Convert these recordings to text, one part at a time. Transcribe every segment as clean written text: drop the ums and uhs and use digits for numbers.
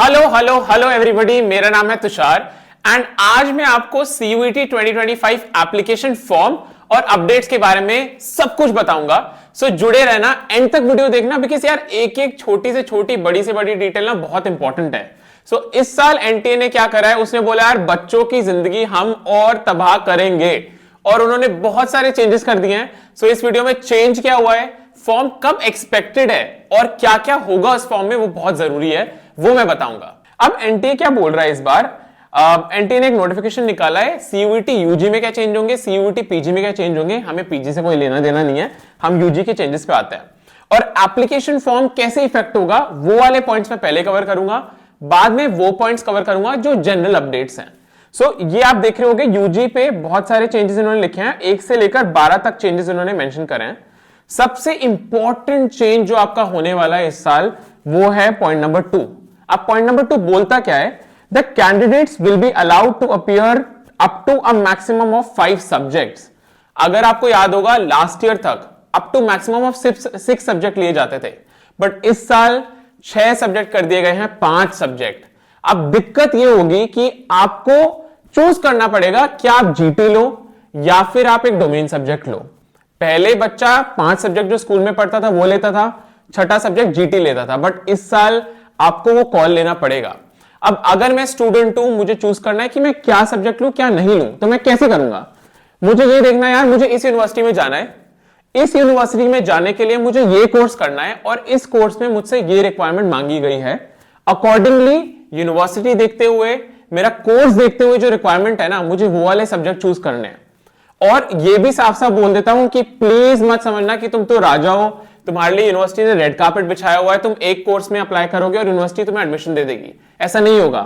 Hello hello hello everybody, मेरा नाम है तुषार एंड आज मैं आपको सीयूईटी 2025 एप्लीकेशन फॉर्म और अपडेट्स के बारे में सब कुछ बताऊंगा। सो जुड़े रहना, एंड तक वीडियो देखना, बिकॉज यार एक एक छोटी से छोटी बड़ी से बड़ी डिटेल ना बहुत इंपॉर्टेंट है। सो इस साल एनटीए ने क्या करा है, उसने बोला यार बच्चों की जिंदगी हम और तबाह करेंगे और उन्होंने बहुत सारे चेंजेस कर दिए हैं। सो इस वीडियो में चेंज क्या हुआ है, फॉर्म कब एक्सपेक्टेड है और क्या क्या होगा उस फॉर्म में, वो बहुत जरूरी है, वो मैं बताऊंगा। अब एनटीए क्या बोल रहा है इस बार, एनटीए ने एक नोटिफिकेशन निकाला है, सीयूईटी यूजी में क्या चेंज होंगे, सीयूईटी पीजी में क्या चेंज होंगे। हमें पीजी से कोई लेना देना नहीं है, हम यूजी के चेंजेस पे आते हैं। और एप्लीकेशन फॉर्म कैसे इफेक्ट होगा वो वाले पॉइंट्स मैं पहले कवर करूंगा, बाद में वो पॉइंट्स कवर करूंगा जो जनरल अपडेट्स हैं। सो ये आप देख रहे होंगे यूजी पे बहुत सारे चेंजेस इन्होंने लिखे हैं, 1 से लेकर 12 तक चेंजेस इन्होंने मेंशन करे हैं। सबसे इंपॉर्टेंट चेंज जो आपका होने वाला है इस साल वो है पॉइंट नंबर 2। अब पॉइंट नंबर 2 बोलता क्या है, the candidates will be allowed to appear up to a maximum of 5 subjects. अगर आपको याद होगा लास्ट ईयर तक up to maximum of 6 subject लिए जाते थे, बट इस साल 6 सब्जेक्ट कर दिए गए हैं, 5 सब्जेक्ट। अब दिक्कत यह होगी कि आपको चूज करना पड़ेगा क्या आप जीटी लो या फिर आप एक डोमेन सब्जेक्ट लो। पहले बच्चा 5 सब्जेक्ट जो स्कूल में पढ़ता था वो लेता था, 6ठा सब्जेक्ट जीटी लेता था, बट इस साल आपको वो कॉल लेना पड़ेगा। अब अगर मैं स्टूडेंट हूं, मुझे चूज करना है कि मैं क्या सब्जेक्ट लूं क्या नहीं लूं, तो मैं कैसे करूंगा। मुझे ये देखना है यार, मुझे इस यूनिवर्सिटी में जाना है, इस यूनिवर्सिटी में जाने के लिए मुझे ये कोर्स करना है और इस कोर्स में मुझसे ये रिक्वायरमेंट मांगी गई है। अकॉर्डिंगली यूनिवर्सिटी देखते हुए, मेरा कोर्स देखते हुए जो रिक्वायरमेंट है ना, मुझे वो वाले सब्जेक्ट चूज करने हैं। और ये भी साफ साफ बोल देता हूं कि प्लीज मत समझना कि तुम तो राजा हो, तुम्हारे लिए यूनिवर्सिटी ने रेड कार्पेट बिछाया हुआ है, तुम एक कोर्स में अप्लाई करोगे और यूनिवर्सिटी तुम्हें एडमिशन दे देगी। ऐसा नहीं होगा।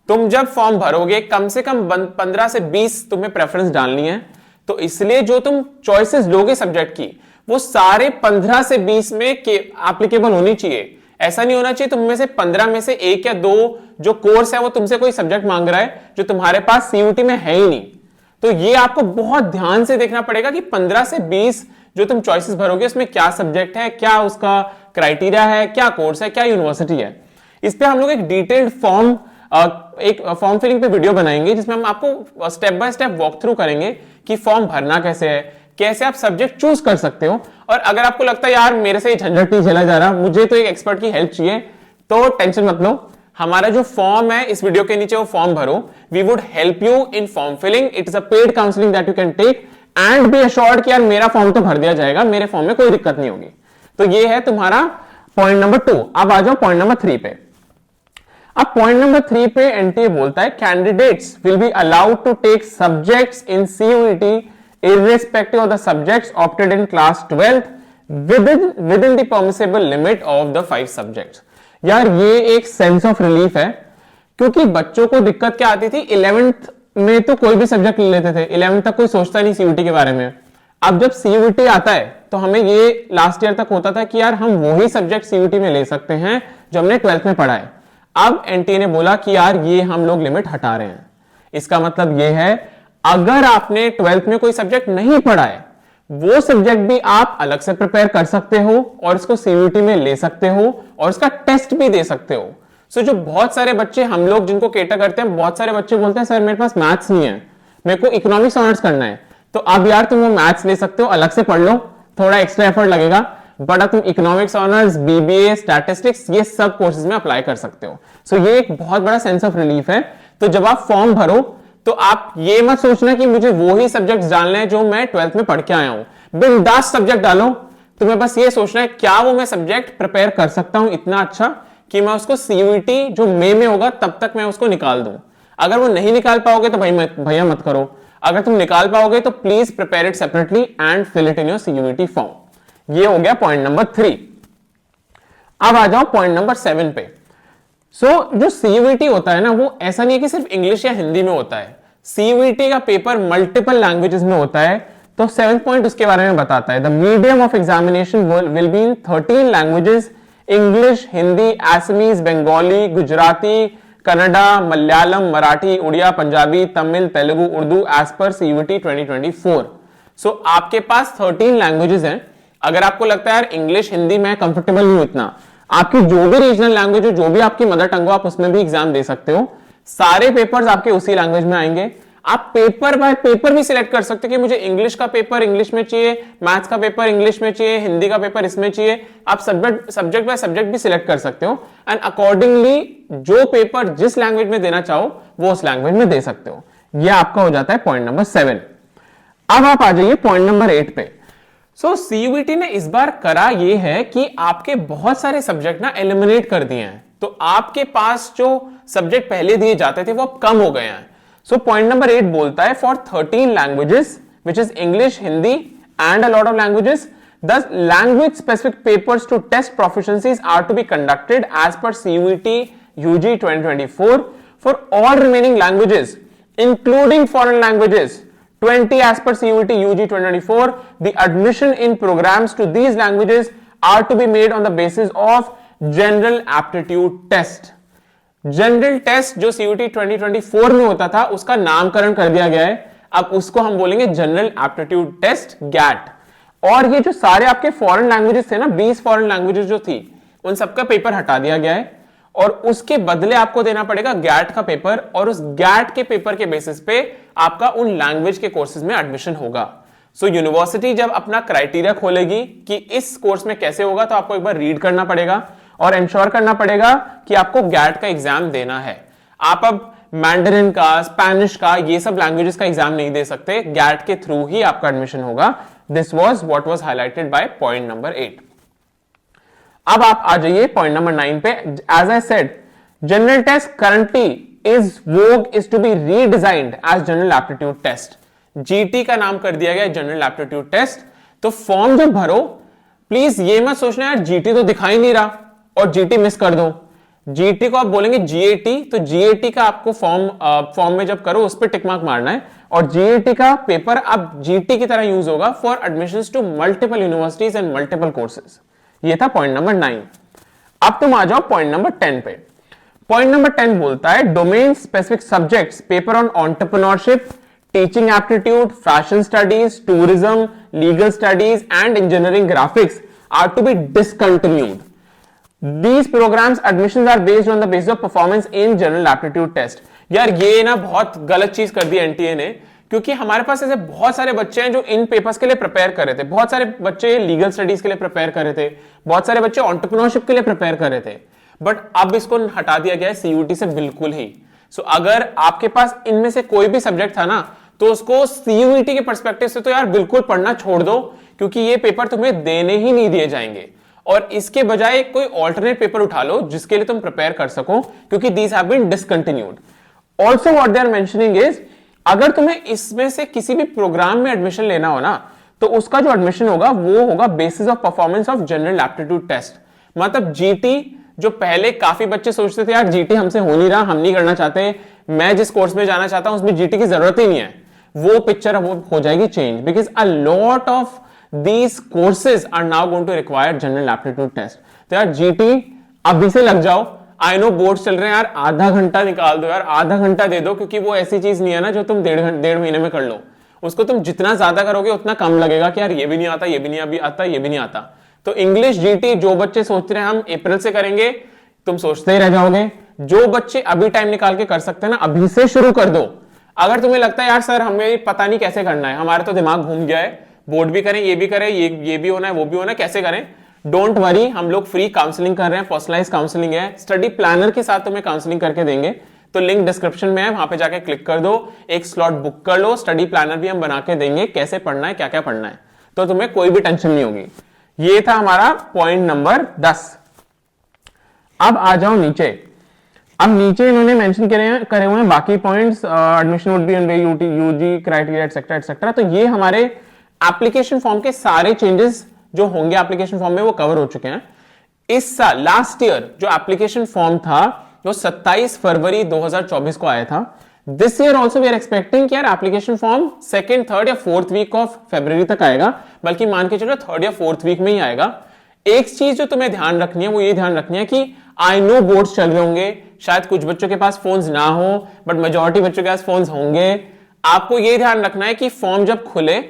तुम जब फॉर्म भरोगे कम से कम 15 से 20 तुम्हें प्रेफरेंस डालनी है, तो इसलिए जो तुम चॉइसेस लोगे सब्जेक्ट की वो सारे 15 से 20 में एप्लीकेबल होनी चाहिए। ऐसा नहीं होना चाहिए तुम में से 15 में से 1 या 2 जो कोर्स है वो तुमसे कोई सब्जेक्ट मांग रहा है जो तुम्हारे पास सीयूटी में है ही नहीं। तो ये आपको बहुत ध्यान से देखना पड़ेगा कि 15 से 20 जो तुम चॉइसेस भरोगे उसमें क्या सब्जेक्ट है, क्या उसका क्राइटेरिया है, क्या कोर्स है, क्या यूनिवर्सिटी है। इस पे हम लोग एक डिटेल्ड फॉर्म फिलिंग पे वीडियो बनाएंगे जिसमें हम आपको step by step walk through करेंगे कि फॉर्म भरना कैसे है, कैसे आप सब्जेक्ट चूज कर सकते हो। और अगर आपको लगता है यार मेरे से झंझट नहीं झेला जा रहा, मुझे तो एक एक्सपर्ट की हेल्प चाहिए, तो टेंशन मत लो। हमारा जो फॉर्म है इस वीडियो के नीचे वो फॉर्म भरो, we would help you in form filling. It is a paid counselling that you can take and be assured कि यार मेरा फॉर्म तो भर दिया जाएगा, मेरे फॉर्म में कोई दिक्कत नहीं होगी। तो ये है तुम्हारा पॉइंट नंबर 2। अब आ जाओ पॉइंट नंबर 3 पे। अब पॉइंट नंबर 3 पे एनटीए बोलता है candidates will be allowed to take subjects in CUET irrespective of the subjects opted in class 12th within the permissible limit of the 5 subjects। यार ये एक सेंस ऑफ रिलीफ है, क्योंकि बच्चों को दिक्कत क्या आती थी, 11th में तो कोई भी सब्जेक्ट ले लेते थे, 11th तक कोई सोचता नहीं सीयूटी के बारे में। अब जब सीयूटी आता है तो हमें ये लास्ट ईयर तक होता था कि यार हम वही सब्जेक्ट सीयूटी में ले सकते हैं जो हमने 12th में पढ़ा है। अब एनटीए ने बोला कि यार ये हम लोग लिमिट हटा रहे हैं। इसका मतलब ये है अगर आपने 12th में कोई सब्जेक्ट नहीं पढ़ा है, वो सब्जेक्ट भी आप अलग से प्रिपेयर कर सकते हो और इसको सीयूटी में ले सकते हो और इसका टेस्ट भी दे सकते हो। सो जो बहुत सारे बच्चे हम लोग जिनको केटर करते हैं, बहुत सारे बच्चे बोलते हैं सर मेरे पास मैथ्स नहीं है, मेरे को इकोनॉमिक्स ऑनर्स करना है, तो अब यार तुम वो मैथ्स ले सकते हो, अलग से पढ़ लो, थोड़ा एक्स्ट्रा एफर्ट लगेगा, बट अब तुम इकोनॉमिक्स ऑनर्स, बीबीए, स्टैटिस्टिक्स ये सब कोर्सेज में अप्लाई कर सकते हो। सो ये एक बहुत बड़ा सेंस ऑफ रिलीफ है। तो जब आप फॉर्म भरो तो आप ये मत सोचना कि मुझे वो ही सब्जेक्ट्स डालने हैं जो मैं 12th में पढ़ के आया हूं। बिंदास सब्जेक्ट डालो, तुम्हें बस ये सोचना है क्या वो मैं सब्जेक्ट प्रिपेयर कर सकता हूं इतना अच्छा कि मैं उसको सीयूईटी जो मई में होगा तब तक मैं उसको निकाल दूं। अगर वो नहीं निकाल पाओगे तो भैया मत करो, अगर तुम निकाल पाओगे तो please prepare it separately and fill it in your CUET form. ये हो गया पॉइंट नंबर 3। अब आ जाओ पॉइंट नंबर 7 पे। जो सीयूईटी होता है ना, वो ऐसा नहीं है कि सिर्फ इंग्लिश या हिंदी में होता है। सीयूईटी का पेपर मल्टीपल लैंग्वेजेस में होता है। तो 7th पॉइंट उसके बारे में बताता है, the medium of examination will be in 13 languages, English, Hindi, Assamese, Bengali, Gujarati, Kannada, Malayalam, Marathi, Oriya, Punjabi, Tamil, Telugu, Urdu as per CUET 2024। So आपके पास 13 लैंग्वेजेस हैं। अगर आपको लगता है यार इंग्लिश हिंदी में कंफर्टेबल नहीं हूं इतना, आपकी जो भी रीजनल लैंग्वेज हो, जो भी आपकी मदर टंग हो, आप उसमें भी एग्जाम दे सकते हो। सारे पेपर्स आपके उसी लैंग्वेज में आएंगे। आप पेपर बाय पेपर भी सिलेक्ट कर सकते हैं कि मुझे इंग्लिश का पेपर इंग्लिश में चाहिए, मैथ्स का पेपर इंग्लिश में चाहिए, हिंदी का पेपर इसमें चाहिए। आप सब्जेक्ट बाय सब्जेक्ट भी सिलेक्ट कर सकते हो एंड अकॉर्डिंगली जो पेपर जिस लैंग्वेज में देना चाहो वो उस लैंग्वेज में दे सकते हो। यह आपका हो जाता है पॉइंट नंबर 7। अब आप आ जाइए पॉइंट नंबर 8 पे। सीयूईटी ने इस बार करा यह है कि आपके बहुत सारे सब्जेक्ट ना एलिमिनेट कर दिए हैं, तो आपके पास जो सब्जेक्ट पहले दिए जाते थे वो अब कम हो गए हैं। पॉइंट नंबर 8 बोलता है for 13 languages which is English, Hindi and a lot of languages, the language specific papers to test proficiencies are to be conducted as per CUET UG 2024 for all remaining languages including foreign languages 20 as per CUET UG 2024. The admission in programs to these languages are to be made on the basis of general aptitude test. General test जो CUET 2024 में होता था उसका नामकरण कर दिया गया है, अब उसको हम बोलेंगे जनरल एप्टीट्यूड टेस्ट गैट। और ये जो सारे आपके फॉरेन लैंग्वेजेस थे ना, 20 फॉरेन लैंग्वेजेस जो थी, उन सबका पेपर हटा दिया गया है और उसके बदले आपको देना पड़ेगा गैट का पेपर, और उस गैट के पेपर के बेसिस पे आपका उन लैंग्वेज के कोर्सेज में एडमिशन होगा। यूनिवर्सिटी जब अपना क्राइटेरिया खोलेगी कि इस कोर्स में कैसे होगा, तो आपको एक बार रीड करना पड़ेगा और इंश्योर करना पड़ेगा कि आपको गैट का एग्जाम देना है। आप अब मैंडरिन का, स्पेनिश का, ये सब लैंग्वेजेस का एग्जाम नहीं दे सकते, गैट के थ्रू ही आपका एडमिशन होगा। This was what was highlighted by point number 8। अब आप आ जाइए पॉइंट नंबर 9 पे। As I said, general test currently is to be redesigned as general aptitude test. GT का नाम कर दिया गया जनरल एप्टीट्यूड टेस्ट। तो फॉर्म जब भरो, प्लीज ये मत सोचना यार जीटी तो दिखाई नहीं रहा और जीटी मिस कर दो। जीटी को आप बोलेंगे जीएटी, तो जीएटी का आपको फॉर्म में जब करो उस पर टिक मार्क मारना है, और जीएटी का पेपर अब जीटी की तरह यूज होगा for admissions to multiple universities and multiple courses. ये था पॉइंट नंबर 9। अब तुम आ जाओ पॉइंट नंबर 10 पे। पॉइंट नंबर 10 बोलता है domain specific subjects paper on entrepreneurship, teaching aptitude, fashion studies, tourism, legal studies and engineering graphics are to be discontinued. These programs admissions are based on the basis of performance in general aptitude test। यार ये ना बहुत गलत चीज कर दी NTA ने, क्योंकि हमारे पास ऐसे बहुत सारे बच्चे हैं जो इन पेपर्स के लिए प्रिपेयर कर रहे थे, बहुत सारे बच्चे लीगल स्टडीज के लिए प्रिपेयर कर रहे थे, बहुत सारे बच्चे एंटरप्रेन्योरशिप के लिए प्रिपेयर कर रहे थे, बट अब इसको हटा दिया गया है सीयूटी से बिल्कुल ही। अगर आपके पास इनमें से कोई भी सब्जेक्ट था ना, तो उसको सीयूटी के पर्सपेक्टिव से तो यार बिल्कुल पढ़ना छोड़ दो, क्योंकि ये पेपर तुम्हें देने ही नहीं दिए जाएंगे, और इसके बजाय कोई ऑल्टरनेट पेपर उठा लो जिसके लिए तुम प्रिपेयर कर सको, क्योंकि these have been discontinued. Also what they are mentioning is, अगर तुम्हें इसमें से किसी भी प्रोग्राम में एडमिशन लेना हो ना, तो उसका जो एडमिशन होगा वो होगा basis of performance of general aptitude test. मतलब जीटी, जो पहले काफी बच्चे सोचते थे यार जीटी हमसे हो नहीं रहा, हम नहीं करना चाहते, मैं जिस कोर्स में जाना चाहता हूं उसमें जीटी की जरूरत ही नहीं है, वो पिक्चर हो जाएगी change, because a lot of these courses are now going to require general aptitude test। तो यार जीटी अभी से लग जाओ। आई नो बोर्ड चल रहे हैं यार, आधा घंटा निकाल दो यार, आधा घंटा दे दो, क्योंकि वो ऐसी चीज नहीं है ना जो तुम डेढ़ महीने में कर लो। उसको तुम जितना ज्यादा करोगे उतना कम लगेगा कि यार ये भी नहीं आता, ये भी नहीं आता, ये भी नहीं आता। तो इंग्लिश जीटी जो बच्चे सोच रहे हैं हम अप्रैल से करेंगे, तुम सोचते ही रह जाओगे। जो बच्चे अभी टाइम निकाल के कर सकते हैं ना, अभी से शुरू कर दो। अगर तुम्हें लगता है यार सर हमें पता नहीं कैसे करना है, हमारा तो दिमाग घूम गया है, बोर्ड भी करें, ये भी करें, ये भी होना है, वो भी होना है, कैसे करें, डोंट वरी, हम लोग फ्री काउंसलिंग कर रहे हैं, पर्सनलाइज काउंसलिंग है, स्टडी प्लानर के साथ तुम्हें काउंसलिंग करके देंगे। तो लिंक डिस्क्रिप्शन में है, वहां पे जाके क्लिक कर दो, एक स्लॉट बुक कर लो, स्टडी प्लानर भी हम बना के देंगे, कैसे पढ़ना है, क्या क्या पढ़ना है, तो तुम्हें कोई भी टेंशन नहीं होगी। ये था हमारा पॉइंट नंबर 10। अब आ जाओ नीचे। अब नीचे इन्होंने मेंशन करे हुए हैं बाकी points, admission would be on UG criteria etcetera etcetera. तो ये हमारे एप्लीकेशन फॉर्म के सारे चेंजेस जो होंगे एप्लीकेशन फॉर्म में वो कवर हो चुके हैं। इस साल लास्ट ईयर जो एप्लीकेशन फॉर्म था वो 27 फरवरी 2024 को आया था। This year also we are expecting कि यार एप्लीकेशन फॉर्म सेकंड, थर्ड या फोर्थ वीक ऑफ फरवरी तक आएगा, बल्कि मान के चलो थर्ड या फोर्थ वीक में ही आएगा। एक चीज जो तुम्हें ध्यान रखनी है वो ये ध्यान रखनी है कि आई नो बोर्ड्स चल रहे होंगे, शायद कुछ बच्चों के पास फोन्स ना हो, बट मेजॉरिटी बच्चों के पास फोन्स होंगे। आपको ये ध्यान रखना है कि फॉर्म जब खुले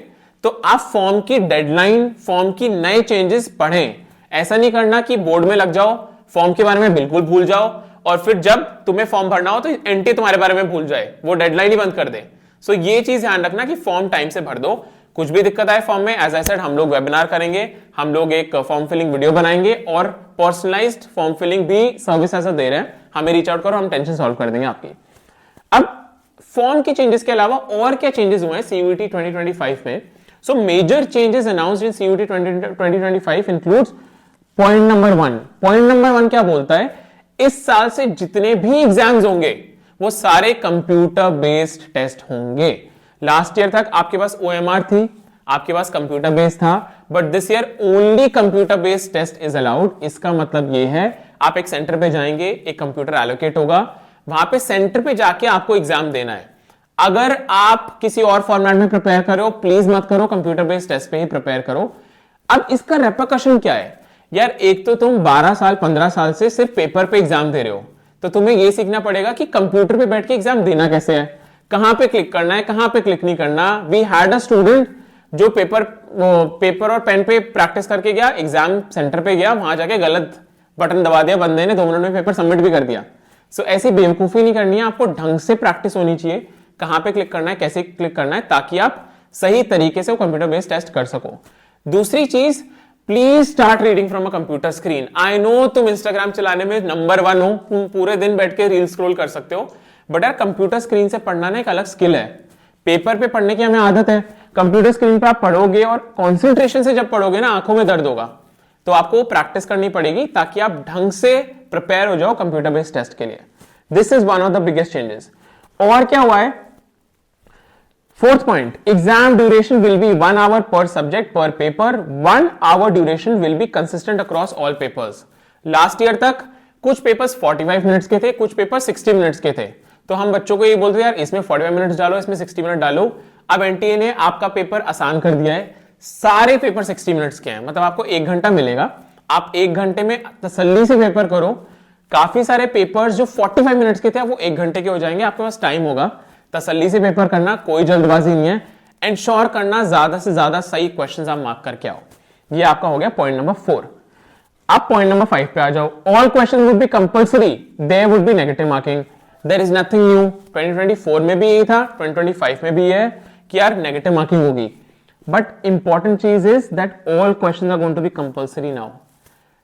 तो आप फॉर्म की डेडलाइन, फॉर्म की नए चेंजेस पढ़ें, ऐसा नहीं करना कि बोर्ड में लग जाओ, फॉर्म के बारे में बिल्कुल भूल जाओ और फिर जब तुम्हें फॉर्म भरना हो तो एनटी तुम्हारे बारे में भूल जाए, वो डेडलाइन ही बंद कर दे। सो ये चीज ध्यान रखना कि फॉर्म टाइम से भर दो। कुछ भी दिक्कत आए फॉर्म में, एज आई सेड, हम लोग वेबिनार करेंगे, हम लोग एक फॉर्म फिलिंग वीडियो बनाएंगे और पर्सनलाइज्ड फॉर्म फिलिंग भी सर्विस ऐसा दे रहे हैं, हमें रीच आउट करो, हम टेंशन सॉल्व कर देंगे आपकी। अब फॉर्म के चेंजेस के अलावा और क्या चेंजेस हुए हैं सीयूईटी 2025 में? So major changes announced in CUET 2025 includes point number 1। Point number 1 क्या बोलता है? इस साल से जितने भी एग्जाम्स होंगे वो सारे कंप्यूटर बेस्ड टेस्ट होंगे। लास्ट ईयर तक आपके पास ओएमआर थी, आपके पास कंप्यूटर बेस्ड था, but this year only computer based test is allowed. इसका मतलब ये है आप एक सेंटर पे जाएंगे, एक कंप्यूटर एलोकेट होगा, वहां पे सेंटर पे जाके आपको एग्जाम देना है। अगर आप किसी और फॉर्मेट में प्रिपेयर करो, प्लीज मत करो, कंप्यूटर बेस्ड टेस्ट पे ही प्रिपेयर करो। अब इसका रेपरकशन क्या है यार? एक तो तुम 12 साल 15 साल से सिर्फ पेपर पे एग्जाम दे रहे हो, तो तुम्हें यह सीखना पड़ेगा कि कंप्यूटर पे बैठ के एग्जाम देना कैसे है, कहां पे क्लिक करना है, कहां पे क्लिक नहीं करना। वी हैड अ स्टूडेंट जो पेपर और पेन पे प्रैक्टिस करके गया, एग्जाम सेंटर पे गया, वहां जाके गलत बटन दबा दिया बंदे ने, 2 मिनट में पेपर सबमिट भी कर दिया। सो ऐसी बेवकूफी नहीं करनी है, आपको ढंग से प्रैक्टिस होनी चाहिए, कहां पे क्लिक करना है, कैसे क्लिक करना है, ताकि आप सही तरीके से वो कंप्यूटर बेस्ड टेस्ट कर सको। दूसरी चीज, please start reading from a computer screen. I know तुम इंस्टाग्राम चलाने में नंबर 1 हो, तुम पूरे दिन बैठ के रील स्क्रॉल कर सकते हो, बट यार कंप्यूटर स्क्रीन से पढ़ना ना एक अलग स्किल है। पेपर पे पढ़ने की हमें आदत है, कंप्यूटर स्क्रीन पर आप पढ़ोगे और कॉन्सेंट्रेशन से जब पढ़ोगे ना, आंखों में दर्द होगा, तो आपको प्रैक्टिस करनी पड़ेगी ताकि आप ढंग से प्रिपेयर हो जाओ कंप्यूटर बेस्ड टेस्ट के लिए। This is one of the biggest changes. और क्या हुआ है? 4th point, exam duration will be 1 hour पर सब्जेक्ट पर paper. 1 hour duration will be consistent across all papers. Last year तक कुछ पेपर्स 45 मिनट्स के थे, कुछ पेपर 60 मिनट्स के थे, तो हम बच्चों को ये बोलते यार इसमें 45 मिनट्स डालो, इसमें 60 मिनट डालो। अब एनटीए ने आपका पेपर आसान कर दिया है, सारे पेपर 60 मिनट्स के हैं, मतलब आपको 1 घंटा मिलेगा, आप 1 घंटे में तसल्ली से पेपर करो। काफी सारे पेपर्स जो 45 मिनट्स के थे वो 1 घंटे के हो जाएंगे, आपके पास टाइम होगा, तसल्ली से पेपर करना, कोई जल्दबाजी नहीं है, एंश्योर करना ज्यादा से ज्यादा सही क्वेश्चंस आप मार्क करके आओ। ये आपका हो गया पॉइंट नंबर 4। अब पॉइंट नंबर 5 पे आ जाओ। All question would be compulsory, there would be negative marking. There is nothing new, 2024 में भी यही था, 2025 में भी है कि यार नेगेटिव मार्किंग होगी, बट इंपॉर्टेंट चीज is that all questions are going to be compulsory now.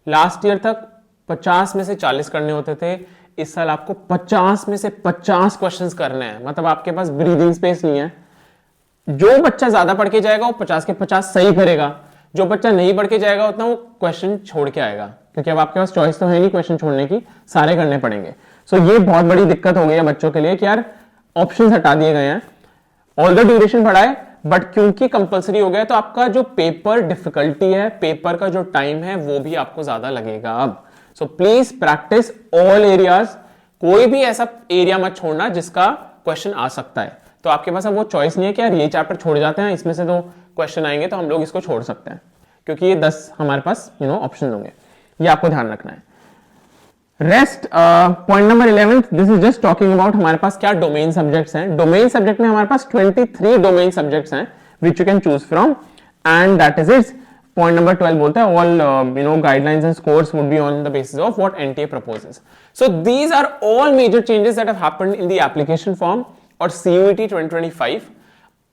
Last year तक 50 में से 40 करने होते थे, इस साल आपको 50 में से 50 क्वेश्चंस करने हैं, मतलब आपके पास ब्रीदिंग स्पेस नहीं है। जो बच्चा ज्यादा पढ़ के जाएगा वो 50 के 50 सही करेगा, जो बच्चा नहीं पढ़ के जाएगा उतना वो क्वेश्चन छोड़ के आएगा, क्योंकि अब आपके पास चॉइस तो है नहीं क्वेश्चन छोड़ने की, सारे करने पड़ेंगे। सो ये बहुत बड़ी दिक्कत हो गई है बच्चों के लिए कि यार ऑप्शंस हटा दिए गए हैं, ऑल द ड्यूरेशन बढ़ा है, बट क्योंकि कंपलसरी हो गया तो आपका जो पेपर डिफिकल्टी है, पेपर का जो टाइम है वो भी आपको ज्यादा लगेगा अब। So please practice all areas, कोई भी ऐसा एरिया मत छोड़ना जिसका क्वेश्चन आ सकता है। तो आपके पास अब वो चॉइस नहीं है कि यार ये चैप्टर छोड़ जाते हैं, इसमें से तो क्वेश्चन आएंगे तो हम लोग इसको छोड़ सकते हैं, क्योंकि ये 10 हमारे पास ऑप्शन होंगे, ये आपको ध्यान रखना है। Rest point number 11, this is just talking about हमारे पास क्या डोमेन सब्जेक्ट्स हैं। डोमेन सब्जेक्ट में हमारे पास 23 डोमेन सब्जेक्ट्स हैं which you can choose from, and that is its. Point number 12 बोलता है all guidelines and scores would be on the basis of what NTA proposes. So these are all major changes that have happened in the application form और CUET 2025।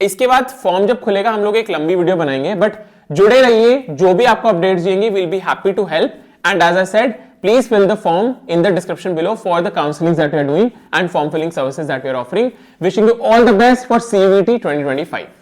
इसके बाद form जब खुलेगा हम लोग एक लंबी वीडियो बनाएंगे, बट जुड़े रहिए, जो भी आपको अपडेट्स देंगे will be happy to help. And as I said, please fill the form in the description below for the counseling that we are doing and form filling services that we are offering. Wishing you all the best for CUET 2025.